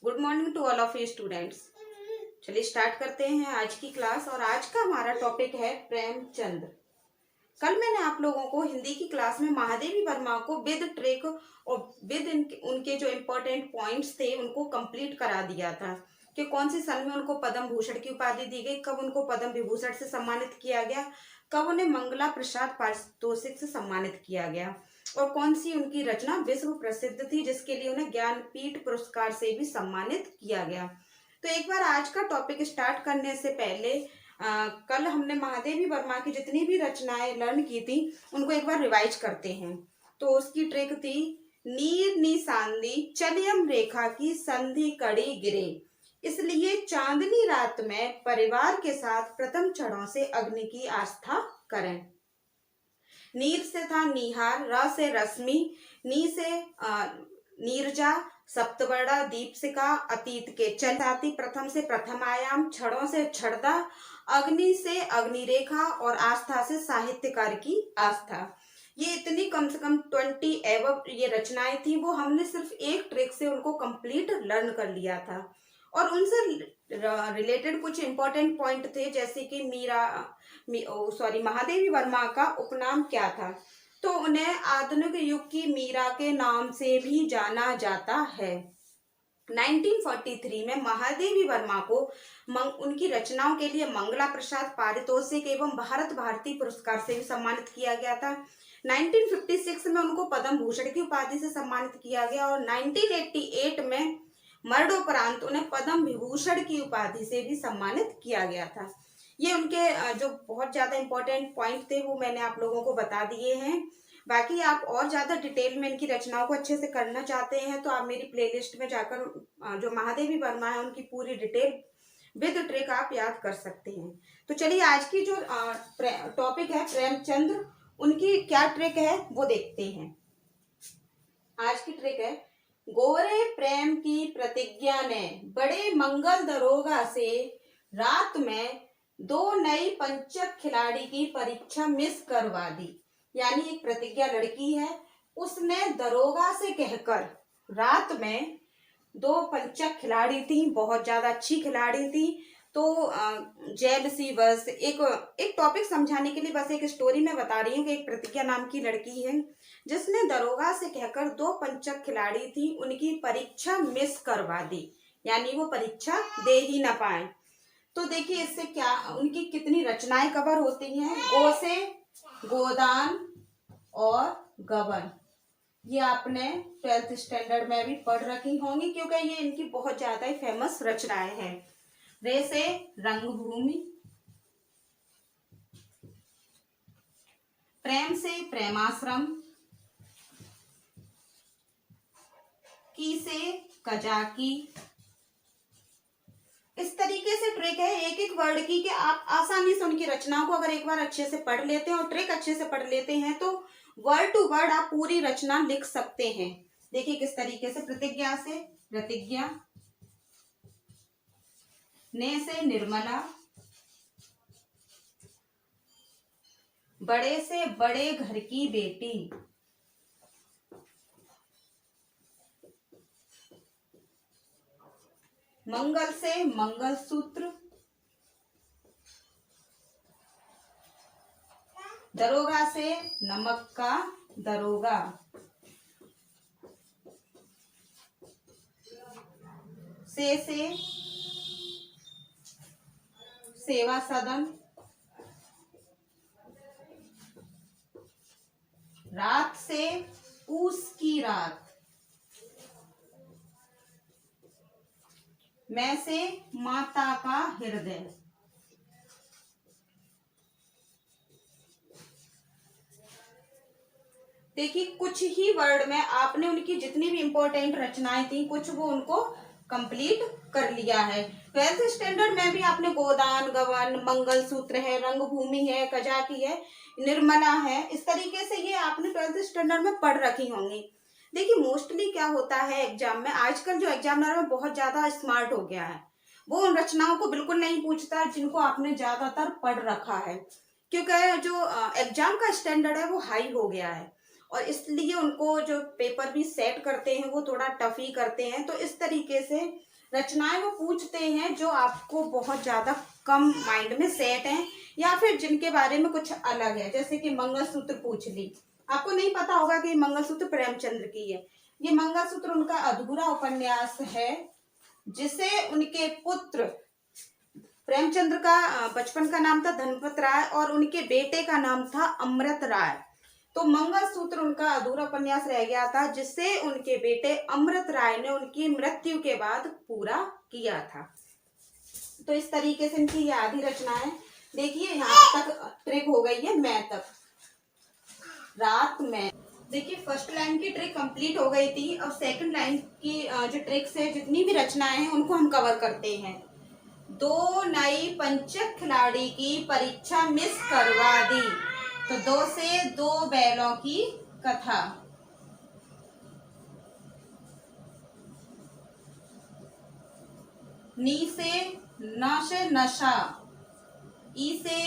Good morning to all of you students. चलिए start करते हैं आज की क्लास। और आज का हमारा टॉपिक है प्रेमचंद। कल मैंने आप लोगों को हिंदी की क्लास में महादेवी वर्मा को विद ट्रिक और विद उनके जो इम्पोर्टेंट पॉइंट्स थे उनको कंप्लीट करा दिया था कि कौन सी सन में उनको पद्म भूषण की उपाधि दी गई, कब उनको पद्म विभूषण से सम्मानित किया गया, कब उन्हें मंगला प्रसाद पारितोषिक से सम्मानित किया गया, और कौन सी उनकी रचना विश्व प्रसिद्ध थी जिसके लिए उन्हें ज्ञानपीठ पुरस्कार से भी सम्मानित किया गया। तो एक बार आज का टॉपिक स्टार्ट करने से पहले कल हमने महादेवी वर्मा की जितनी भी रचनाएं लर्न की थी उनको एक बार रिवाइज करते हैं। तो उसकी ट्रिक थी नीर नी सांदी चलियम रेखा की संधि कड़ी गिरे, इसलिए चांदनी रात में परिवार के साथ प्रथम क्षणों से अग्नि की आस्था करें। नीर से था निहार, र से रश्मि, नी से नीरजा, सप्तवर्णा दीपशिका, अतीत के चलताती, प्रथम से प्रथम आयाम, क्षणों से क्षणदा, अग्नि से अग्निरेखा और आस्था से साहित्यकार की आस्था। ये इतनी कम से कम 20 एवं ये रचनाएं थी, वो हमने सिर्फ एक ट्रिक से उनको कंप्लीट लर्न कर लिया था। और उनसे रिलेटेड कुछ इंपॉर्टेंट पॉइंट थे, जैसे कि महादेवी वर्मा का उपनाम क्या था। तो उन्हें आधुनिक युग की मीरा के नाम से भी जाना जाता है। 1943 में महादेवी वर्मा को उनकी रचनाओं के लिए मंगला प्रसाद पारितोषिक एवं भारत भारती पुरस्कार से भी सम्मानित किया गया था। 1956 में उनको पद्म भूषण की उपाधि से सम्मानित किया गया और 1988 में मरणोपरांत उन्हें पद्म विभूषण की उपाधि से भी सम्मानित किया गया था। ये उनके जो बहुत ज्यादा इंपॉर्टेंट पॉइंट थे वो मैंने आप लोगों को बता दिए हैं। बाकी आप और ज्यादा डिटेल में इनकी रचनाओं को अच्छे से करना चाहते हैं तो आप मेरी प्लेलिस्ट में जाकर जो महादेवी वर्मा है उनकी पूरी डिटेल विद ट्रिक आप याद कर सकते हैं। तो चलिए आज की जो टॉपिक है प्रेमचंद, उनकी क्या ट्रिक है वो देखते हैं। आज की ट्रिक है गोरे प्रेम की प्रतिज्ञा ने बड़े मंगल दरोगा से रात में 2 नई पंचक खिलाड़ी की परीक्षा मिस करवा दी। यानी एक प्रतिज्ञा लड़की है, उसने दरोगा से कहकर रात में 2 पंचक खिलाड़ी थी, बहुत ज्यादा अच्छी खिलाड़ी थी। तो जेल सी बस एक टॉपिक समझाने के लिए बस एक स्टोरी में बता रही हूँ कि एक प्रतिज्ञा नाम की लड़की है जिसने दरोगा से कहकर 2 पंचक खिलाड़ी थी उनकी परीक्षा मिस करवा दी, यानी वो परीक्षा दे ही ना पाए। तो देखिए इससे क्या उनकी कितनी रचनाएं कवर होती हैं। गो से गोदान और गबन, ये आपने 12th स्टैंडर्ड में भी पढ़ रखी होंगी क्योंकि ये इनकी बहुत ज्यादा ही फेमस रचनाएं हैं। रे से रंगभूमि, प्रेम से प्रेमाश्रम, की से कजाकी। इस तरीके से ट्रिक है एक एक वर्ड की कि आप आसानी से उनकी रचनाओं को अगर एक बार अच्छे से पढ़ लेते हैं और ट्रिक अच्छे से पढ़ लेते हैं तो वर्ड टू वर्ड आप पूरी रचना लिख सकते हैं। देखिए किस तरीके से। प्रतिज्ञा से प्रतिज्ञा, ने से निर्मला, बड़े से बड़े घर की बेटी, मंगल से मंगलसूत्र, दरोगा से नमक का दरोगा, से सेवा सदन, रात से पूस की रात, मैं से माता का हृदय। देखिए कुछ ही वर्ड में आपने उनकी जितनी भी इंपॉर्टेंट रचनाएं थी कुछ वो उनको कंप्लीट कर लिया है। 12th स्टैंडर्ड में भी आपने गोदान, गवन, मंगलसूत्र है, रंगभूमि है, कजाकी है, निर्मला है, इस तरीके से ये आपने 12th स्टैंडर्ड में पढ़ रखी होंगी। देखिए मोस्टली क्या होता है एग्जाम में, आजकल जो एग्जामिनर है बहुत ज्यादा स्मार्ट हो गया है, वो उन रचनाओं को बिल्कुल नहीं पूछता जिनको आपने ज्यादातर पढ़ रखा है, क्योंकि जो एग्जाम का स्टैंडर्ड है वो हाई हो गया है और इसलिए उनको जो पेपर भी सेट करते हैं वो थोड़ा टफ ही करते हैं। तो इस तरीके से रचनाएं वो पूछते हैं जो आपको बहुत ज्यादा कम माइंड में सेट हैं, या फिर जिनके बारे में कुछ अलग है। जैसे कि मंगलसूत्र पूछ ली, आपको नहीं पता होगा कि मंगलसूत्र प्रेमचंद्र की है। ये मंगलसूत्र उनका अधूरा उपन्यास है, जिसे उनके पुत्र प्रेमचंद्र का बचपन का नाम था धनपत राय और उनके बेटे का नाम था अमृत राय। तो मंगलसूत्र उनका अधूरा उपन्यास रह गया था, जिसे उनके बेटे अमृत राय ने उनकी मृत्यु के बाद पूरा किया था। तो इस तरीके से इनकी ये आधी रचनाएं। देखिए यहाँ तक ट्रिक हो गई है, मैं तक रात में। देखिए फर्स्ट लाइन की ट्रिक कंप्लीट हो गई थी। अब सेकंड लाइन की जो ट्रिक्स है, जितनी भी रचनाएं हैं उनको हम कवर करते हैं। दो नई पंचक खिलाड़ी की परीक्षा मिस करवा दी। तो 2 से 2 बैलों की कथा। नी से न से नशा। ई से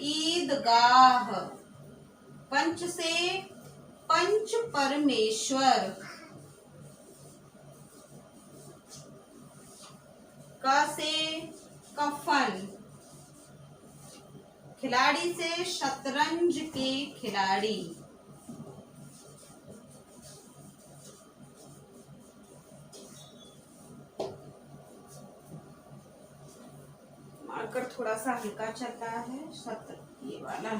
ईदगाह। पंच से पंच परमेश्वर। क से कफन। खिलाड़ी से शतरंज के खिलाड़ी। मार्कर थोड़ा सा हल्का चल रहा है। ये वाला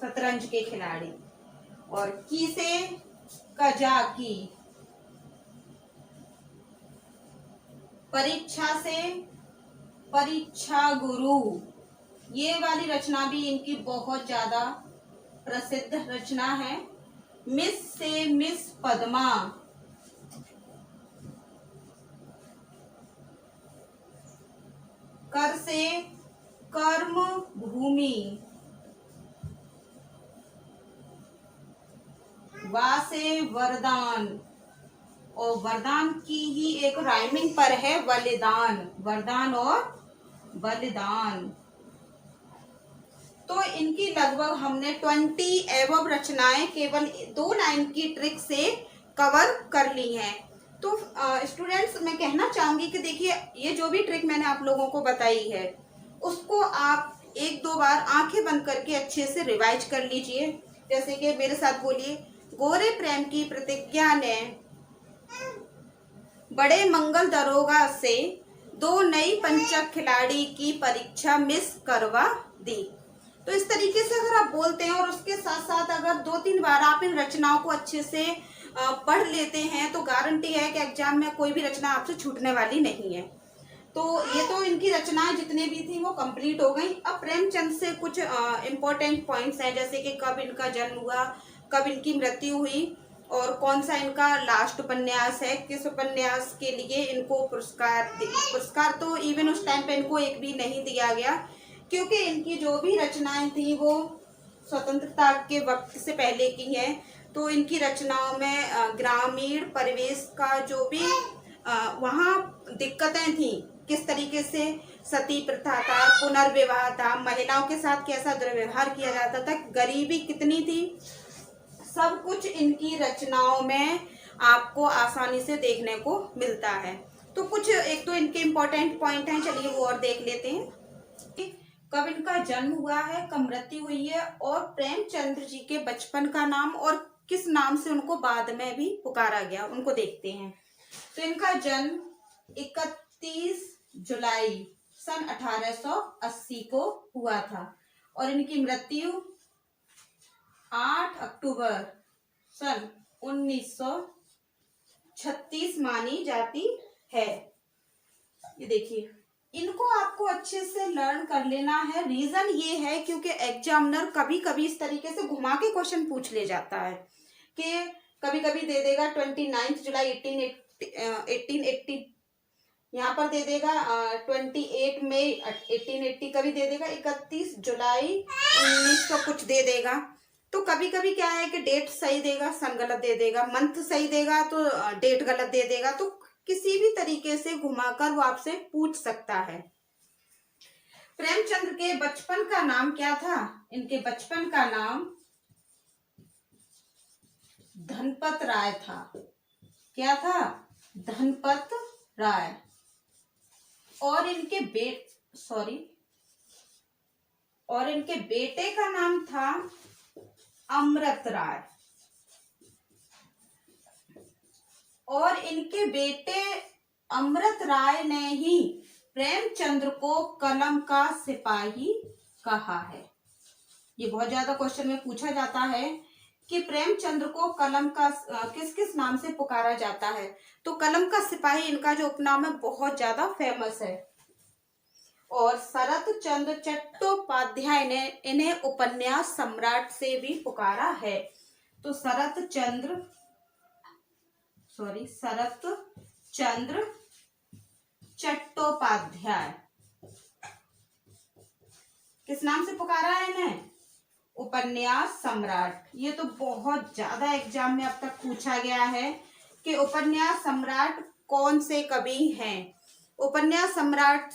शतरंज के खिलाड़ी। और की से कजाकी। परीक्षा से परीक्षा गुरु। ये वाली रचना भी इनकी बहुत ज्यादा प्रसिद्ध रचना है। मिस से मिस पद्मा। कर से कर्म भूमि। वा से वरदान। और वरदान की ही एक राइमिंग पर है बलिदान। वरदान और बलिदान। तो इनकी लगभग हमने 20 एवब रचनाएं केवल 2 लाइन की ट्रिक से कवर कर ली हैं। तो स्टूडेंट्स मैं कहना चाहूंगी कि देखिए ये जो भी ट्रिक मैंने आप लोगों को बताई है, उसको आप 1-2 बार आंखें बंद करके अच्छे से रिवाइज कर लीजिए। जैसे कि मेरे साथ बोलिए, गोरे प्रेम की प्रतिज्ञा ने बड़े मंगल दरोगा से 2 नई पंचक खिलाड़ी की परीक्षा मिस करवा दी। तो इस तरीके से अगर आप बोलते हैं और उसके साथ साथ अगर 2-3 बार आप इन रचनाओं को अच्छे से पढ़ लेते हैं, तो गारंटी है कि एग्जाम में कोई भी रचना आपसे छूटने वाली नहीं है। तो ये तो इनकी रचनाएं जितने भी थी वो कंप्लीट हो गई। अब प्रेमचंद से कुछ इम्पोर्टेंट पॉइंट्स हैं, जैसे कि कब इनका जन्म हुआ, कब इनकी मृत्यु हुई, और कौन सा इनका लास्ट उपन्यास है, किस उपन्यास के लिए इनको पुरस्कार तो इवन उस टाइम पे इनको एक भी नहीं दिया गया, क्योंकि इनकी जो भी रचनाएं थी वो स्वतंत्रता के वक्त से पहले की हैं। तो इनकी रचनाओं में ग्रामीण परिवेश का जो भी वहाँ दिक्कतें थी, किस तरीके से सती प्रथा था, पुनर्विवाह था, महिलाओं के साथ कैसा दुर्व्यवहार किया जाता था, गरीबी कितनी थी, सब कुछ इनकी रचनाओं में आपको आसानी से देखने को मिलता है। तो कुछ एक तो इनके इम्पोर्टेंट पॉइंट हैं, चलिए वो और देख लेते हैं। कब इनका जन्म हुआ है, कब मृत्यु हुई है, और प्रेमचंद्र जी के बचपन का नाम और किस नाम से उनको बाद में भी पुकारा गया, उनको देखते हैं। तो इनका जन्म 31 जुलाई सन 1880 को हुआ था और इनकी मृत्यु 8 अक्टूबर सन 1936 मानी जाती है। ये देखिए, इनको आपको अच्छे से लर्न कर लेना है। रीजन ये है क्योंकि एग्जामिनर कभी कभी इस तरीके से घुमा के क्वेश्चन पूछ ले जाता है कि कभी कभी दे देगा 29 जुलाई 1880, यहाँ पर दे देगा 28 मई 1880, कभी दे देगा 31 जुलाई 1900 कुछ दे देगा। तो कभी कभी क्या है कि डेट सही देगा, सन गलत दे देगा, मंथ सही देगा तो डेट गलत दे देगा। तो किसी भी तरीके से घुमाकर वो आपसे पूछ सकता है। प्रेमचंद्र के बचपन का नाम क्या था? इनके बचपन का नाम धनपत राय था। क्या था? धनपत राय और इनके बेटे का नाम था अमृत राय। और इनके बेटे अमृत राय ने ही प्रेमचंद्र को कलम का सिपाही कहा है। ये बहुत ज्यादा क्वेश्चन में पूछा जाता है कि प्रेमचंद्र को कलम का किस किस नाम से पुकारा जाता है। तो कलम का सिपाही इनका जो उपनाम है बहुत ज्यादा फेमस है। और शरत चंद्र चट्टोपाध्याय ने इन्हें उपन्यास सम्राट से भी पुकारा है। तो शरत चंद्र चट्टोपाध्याय किस नाम से पुकारा है इन्हें? उपन्यास सम्राट। ये तो बहुत ज्यादा एग्जाम में अब तक पूछा गया है कि उपन्यास सम्राट कौन से कवि हैं। उपन्यास सम्राट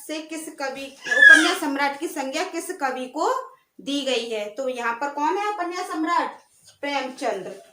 की संज्ञा किस कवि को दी गई है? तो यहाँ पर कौन है उपन्यास सम्राट? प्रेमचंद्र।